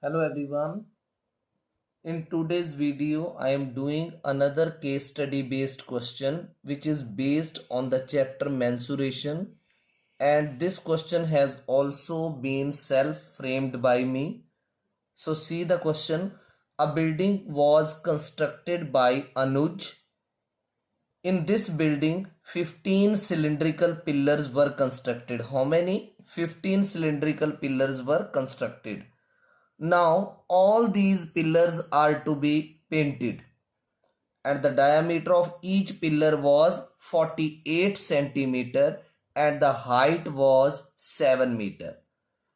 Hello everyone. In today's video, I am doing another case study based question which is based on the chapter mensuration, and this question has also been self-framed by me. So see the question. A building was constructed by Anuj. In this building, 15 cylindrical pillars were constructed. How many? 15 cylindrical pillars were constructed. Now all these pillars are to be painted and the diameter of each pillar was 48 centimeter and the height was 7 meter.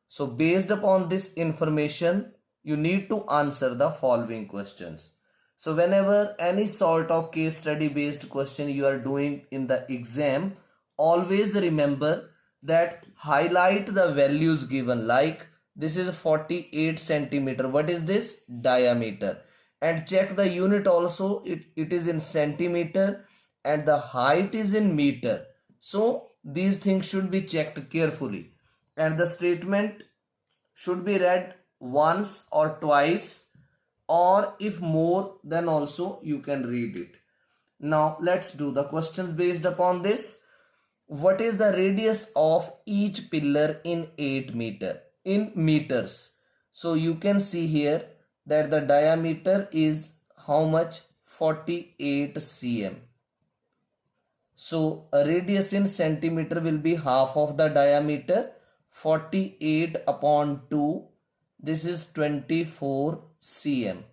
So based upon this information, you need to answer the following questions. So whenever any sort of case study based question you are doing in the exam, always remember that highlight the values given, like this is 48 centimeter. What is this? Diameter. And check the unit also. It is in centimeter and the height is in meter. So these things should be checked carefully. And the statement should be read once or twice, or if more then also you can read it. Now let's do the questions based upon this. What is the radius of each pillar in 8 meter in meters? So you can see here that the diameter is how much? 48 cm. So a radius in centimeter will be half of the diameter. 48 upon 2, this is 24 cm.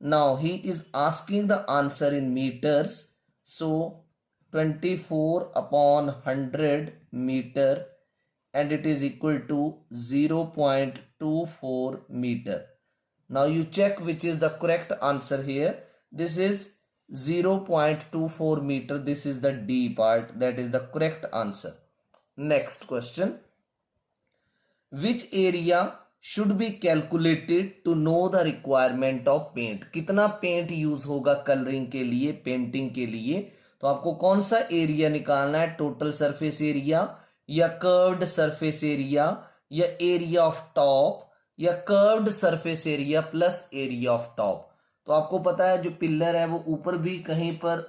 Now he is asking the answer in meters. So 24 upon 100 meter, and it is equal to 0.24 meter. Now you check which is the correct answer here. This is 0.24 meter. This is the D part. That is the correct answer. Next question. Which area should be calculated to know the requirement of paint? कितना paint use होगा colouring के लिए, painting के लिए? तो आपको कौन सा एरिया निकालना है? टोटल सरफेस एरिया या कर्व्ड सरफेस एरिया या एरिया ऑफ टॉप या curved surface area plus area of top? तो आपको पता है जो पिलर है वो ऊपर भी कहीं पर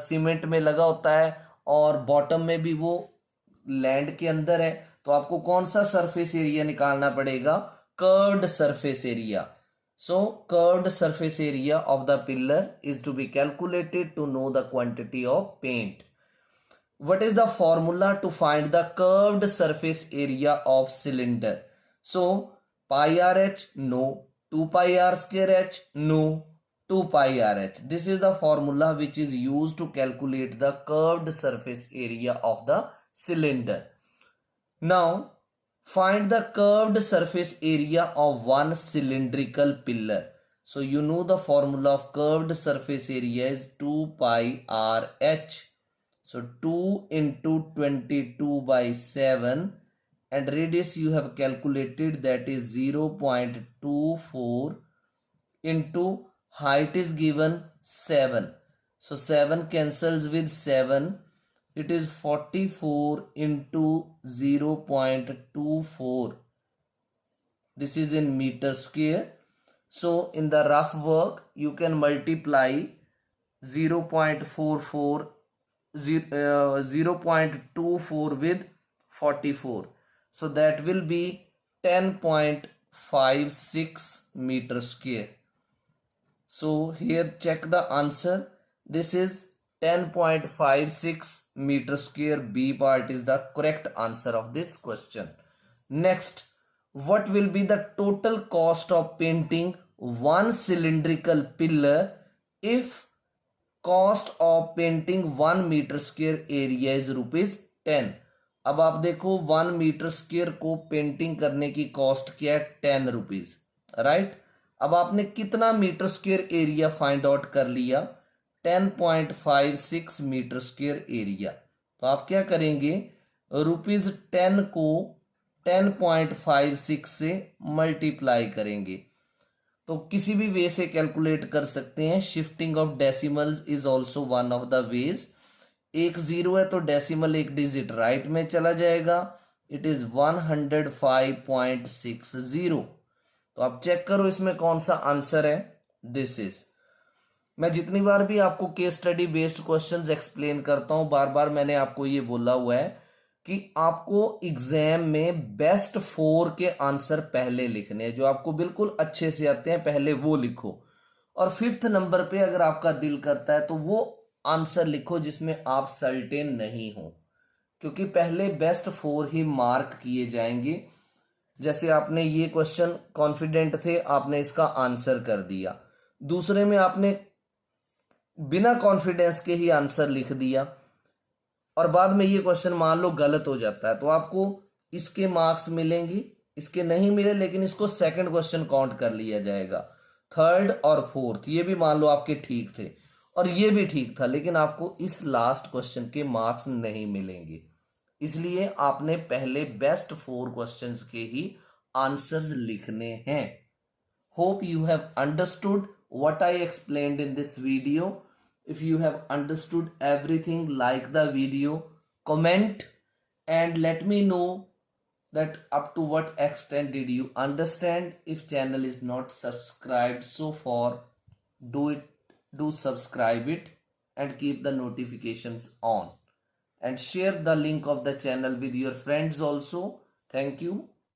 सीमेंट में लगा होता है और बॉटम में भी वो लैंड के अंदर है. तो आपको कौन सा सरफेस एरिया निकालना पड़ेगा? Curved surface area. So curved surface area of the pillar is to be calculated to know the quantity of paint. What is the formula to find the curved surface area of cylinder? So pi rh, no. 2 pi r square h, no. 2 pi rh. This is the formula which is used to calculate the curved surface area of the cylinder. Now find the curved surface area of one cylindrical pillar. So you know the formula of curved surface area is 2 pi r h. So 2 into 22 by 7, and radius you have calculated, that is 0.24 into height is given 7. So 7 cancels with 7. It is 44 into 0.24. This is in meter square. So in the rough work you can multiply 0.24 with 44. So that will be 10.56 meter square. So here check the answer. This is 10.56 meter square. B part is the correct answer of this question. Next, what will be the total cost of painting one cylindrical pillar if cost of painting 1 meter square area is ₹10? अब आप देखो 1 metre square को painting करने की cost क्या है? ₹10, right. अब आपने कितना metre square area find out कर लिया? 10.56 मीटर स्क्वायर एरिया. तो आप क्या करेंगे? ₹10 को 10.56 से मल्टीप्लाई करेंगे. तो किसी भी वे से कैलकुलेट कर सकते हैं. Shifting of decimals is also one of the ways. एक जीरो है तो डेसिमल एक डिजिट राइट में चला जाएगा. It is 105.60. तो आप चेक करो इसमें कौन सा आंसर है। दिस इज, मैं जितनी बार भी आपको case study based questions explain करता हूं, बार बार मैंने आपको ये बोला हुआ है कि आपको एग्जाम में बेस्ट 4 के आंसर पहले लिखने हैं, जो आपको बिल्कुल अच्छे से आते हैं पहले वो लिखो, और 5th नंबर पे अगर आपका दिल करता है तो वो आंसर लिखो जिसमें आप सर्टेन नहीं हो, क्योंकि पहले बेस्ट 4 ही मार्क किए जाएंगे। जैसे आपने ये क्वेश्चन कॉन्फिडेंट थे, आपने इसका आंसर कर दिया, दूसरे में आपने बिना कॉन्फिडेंस के ही आंसर लिख दिया, और बाद में ये क्वेश्चन मान लो गलत हो जाता है, तो आपको इसके मार्क्स मिलेंगे, इसके नहीं मिले लेकिन इसको सेकंड क्वेश्चन काउंट कर लिया जाएगा। थर्ड और फोर्थ ये भी मान लो आपके ठीक थे, और ये भी ठीक था, लेकिन आपको इस लास्ट क्वेश्चन के मार्क्स नहीं मिलेंगे। इसलिए आपने पहले बेस्ट 4 क्वेश्चंस के ही आंसर्स लिखने हैं। Hope you have understood what I explained in this video. If you have understood everything, like the video, comment and let me know that up to what extent did you understand. If channel is not subscribed so far, do subscribe it and keep the notifications on, and share the link of the channel with your friends also. Thank you.